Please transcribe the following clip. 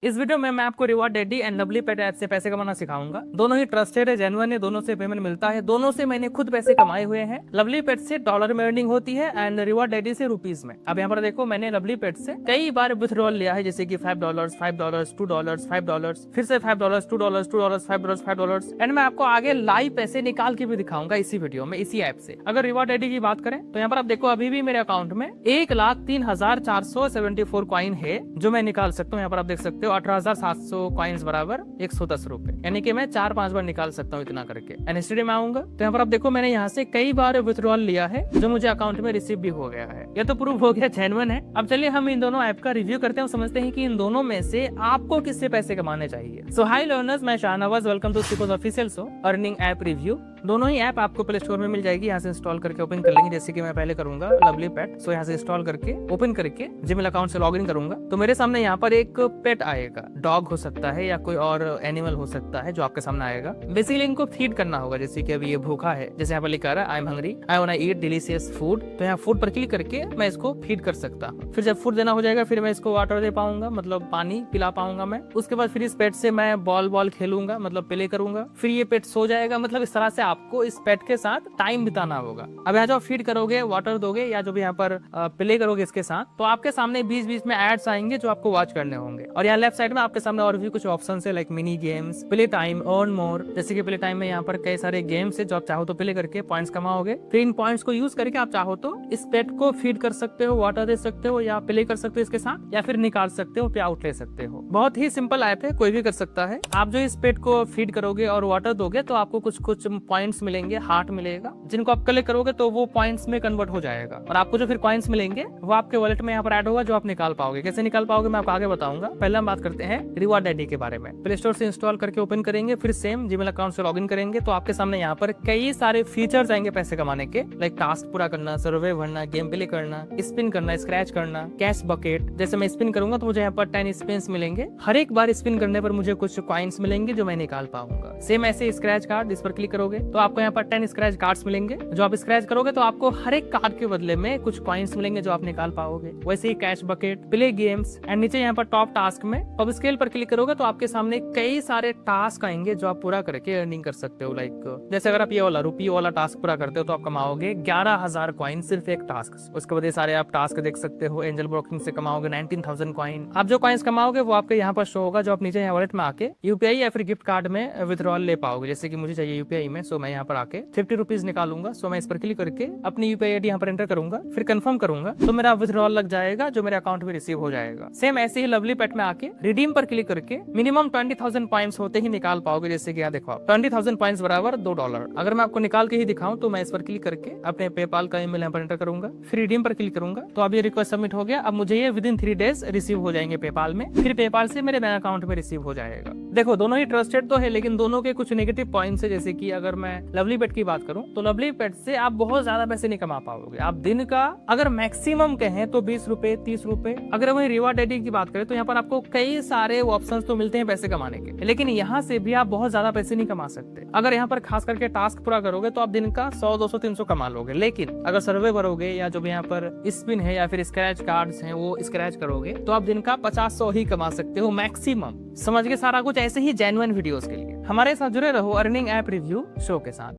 इस वीडियो में मैं आपको reward daddy and lovely pet app से पैसे कमाना सिखाऊंगा। दोनों ही ट्रस्टेड है, जेन्युइन है, दोनों से पेमेंट मिलता है, दोनों से मैंने खुद पैसे कमाए हुए हैं। लवली पेट से डॉलर में अर्निंग होती है एंड रिवॉर्ड डैडी से रुपीज में। अब यहाँ पर देखो, मैंने लवली पेट से कई बार विथड्रॉल लिया है, जैसे कि $5, $5, $2, $5, फिर से $5, $2, $2, $5, $5 एंड मैं आपको आगे लाइव पैसे निकाल के भी दिखाऊंगा इसी वीडियो में, इसी ऐप से। अगर रिवॉर्ड डैडी की बात करें तो यहाँ पर आप देखो, अभी भी मेरे अकाउंट में 1,03,474 कॉइन है जो मैं निकाल सकता हूँ। यहाँ पर आप देख सकते हो 18,700 कॉइन्स बराबर 110 रुपए, यानी कि मैं 4-5 बार निकाल सकता हूँ इतना करके। एनएसटीडी में आऊंगा तो यहाँ पर आप देखो, मैंने यहाँ से कई बार विथड्रॉल लिया है जो मुझे अकाउंट में रिसीव भी हो गया है। ये तो प्रूफ हो गया जेन्युइन है। अब चलिए हम इन दोनों ऐप का रिव्यू करते हैं, समझते हैं कि इन दोनों में से आपको किससे पैसे कमाने चाहिए। सो हाई लर्नर्स, मैं शाहनवाज, वेलकम टू सिकोस official show earning app review. दोनों ही ऐप आपको प्ले स्टोर में मिल जाएगी, यहाँ से इंस्टॉल करके ओपन कर लेंगे, जैसे कि मैं पहले करूंगा लवली पेट। सो यहाँ से इंस्टॉल करके ओपन करके जीमेल अकाउंट से लॉगिन करूंगा तो मेरे सामने यहाँ पर एक पेट आएगा। डॉग हो सकता है या कोई और एनिमल हो सकता है जो आपके सामने आएगा। बेसिकली इनको फीड करना होगा, जैसे कि अभी ये भूखा है, जैसे यहाँ पर लिखा रहा है I am hungry, I want to eat delicious food. तो यहाँ फूड पर क्लिक करके मैं इसको फीड कर सकता हूँ। फिर जब फूड देना हो जाएगा फिर मैं इसको वाटर दे पाऊंगा, मतलब पानी पिला पाऊंगा मैं। उसके बाद फिर इस पेट से मैं बॉल खेलूंगा, मतलब प्ले करूंगा। फिर ये पेट सो जाएगा। मतलब इस तरह से आपको इस पेट के साथ टाइम बिताना होगा। अब यहाँ जो फीड करोगे, वाटर दोगे या जो भी यहाँ पर प्ले करोगे इसके साथ, तो आपके सामने बीच बीच में एड्स आएंगे जो आपको वॉच करने होंगे। और यहाँ लेफ्ट साइड में आपके सामने और भी कुछ ऑप्शन है, like mini games, play time, earn more. जैसे कि प्ले टाइम में यहाँ पर कई सारे गेम्स है जो आप चाहो तो प्ले करके पॉइंट्स कमाओगे। फिर इन पॉइंट्स को यूज करके आप चाहो तो इस पेट को फीड कर सकते हो, वाटर दे सकते हो, या प्ले कर सकते हो इसके साथ, या फिर निकाल सकते हो, पे आउट ले सकते हो। बहुत ही सिंपल ऐप है, कोई भी कर सकता है। आप जो इस पेट को फीड करोगे और वाटर दोगे तो आपको कुछ कुछ पॉइंट्स मिलेंगे, हार्ट मिलेगा, जिनको आप कलेक्ट करोगे तो वो पॉइंट्स में कन्वर्ट हो जाएगा। और आपको जो फिर कॉइन्स मिलेंगे वो आपके वॉलेट में यहाँ पर ऐड होगा, जो आप निकाल पाओगे। कैसे निकाल पाओगे मैं आपको आगे बताऊंगा। पहले हम बात करते हैं रिवॉर्ड डैडी के बारे में। प्ले स्टोर से इंस्टॉल करके ओपन करेंगे, फिर सेम जीमेल अकाउंट से लॉगिन करेंगे तो आपके सामने यहाँ पर कई सारे फीचर्स आएंगे पैसे कमाने के, लाइक टास्क पूरा करना, सर्वे भरना, गेम प्ले करना, स्पिन करना, स्क्रैच करना, कैश बकेट। जैसे मैं स्पिन करूंगा तो मुझे यहाँ पर 10 स्पिन्स मिलेंगे। हर एक बार स्पिन करने पर मुझे कुछ कॉइन्स मिलेंगे जो मैं निकाल पाऊंगा। सेम ऐसे स्क्रैच कार्ड, इस पर क्लिक करोगे तो आपको यहाँ पर 10 स्क्रैच कार्ड्स मिलेंगे। जो आप स्क्रैच करोगे तो आपको हर एक कार्ड के बदले में कुछ कॉइन्स मिलेंगे जो आप निकाल पाओगे। वैसे ही cash bucket, play games and नीचे यहाँ पर टॉप टास्क में अब स्केल पर क्लिक करोगे तो आपके सामने कई सारे टास्क आएंगे जो आप पूरा करके अर्निंग कर सकते हो। लाइक जैसे अगर आप ये वाला रुपये वाला टास्क पूरा करते हो तो आप कमाओगे 11,000 कॉइन सिर्फ एक टास्क। उसके बाद ये सारे आप टास्क देख सकते हो। एंजल ब्रोकिंग से कमाओगे 19,000 कॉइन। आप जो कॉइन्स कमाओगे वो आपके यहाँ पर शो होगा, जो आप नीचे यहाँ वॉलेट में आके यूपीआई या फिर गिफ्ट कार्ड में विथड्रॉल ले पाओगे। जैसे कि मुझे चाहिए यूपीआई में, सो मैं यहाँ पर आके 50 रुपीज निकालूंगा। सो मैं इस पर क्लिक करके अपनी यूपीआई आईडी यहाँ पर एंटर करूंगा, फिर कंफर्म करूंगा तो मेरा विथड्रॉल लग जाएगा, जो मेरे अकाउंट में रिसीव हो जाएगा। सेम ऐसे ही लवली पेट में आके रिडीम पर क्लिक करके मिनिमम 20,000 पॉइंट्स होते ही निकाल पाओगे। जैसे कि यहाँ देखो, 20,000 पॉइंट्स बराबर $2। अगर मैं आपको निकाल के ही दिखाऊं तो मैं इस पर क्लिक करके अपने पेपाल का ईमेल यहाँ पर एंटर करूंगा, फिर रिडीम पर क्लिक करूंगा तो अब ये रिक्वेस्ट सबमिट हो गया। अब मुझे ये विद इन 3 डेज रिसीव हो जाएंगे पेपाल में, फिर पेपाल से मेरे बैंक अकाउंट में रिसीव हो जाएगा। देखो दोनों ही ट्रस्टेड तो है, लेकिन दोनों के कुछ नेगेटिव पॉइंट्स है। जैसे कि अगर मैं लवली पेट की बात करूं तो लवली पेट से आप बहुत ज्यादा पैसे नहीं कमा पाओगे। आप दिन का अगर मैक्सिमम कहें तो 20 रुपए, 30 रुपए। अगर वही रिवॉर्ड डैडी की बात करें तो यहाँ पर आपको कई सारे ऑप्शंस तो मिलते हैं पैसे कमाने के, लेकिन यहाँ से भी आप बहुत ज्यादा पैसे नहीं कमा सकते। अगर यहाँ पर खास करके टास्क पूरा करोगे तो आप दिन का 100, 200, 300 कमा लोगे। लेकिन अगर सर्वे भरोगे या जो भी यहाँ पर स्पिन है या फिर स्क्रैच कार्ड्स हैं वो स्क्रैच करोगे तो आप दिन का 50-100 ही कमा सकते हो मैक्सिमम। समझ के सारा कुछ। ऐसे ही जेन्युइन वीडियोस के लिए हमारे साथ जुड़े रहो अर्निंग ऐप रिव्यू शो के साथ।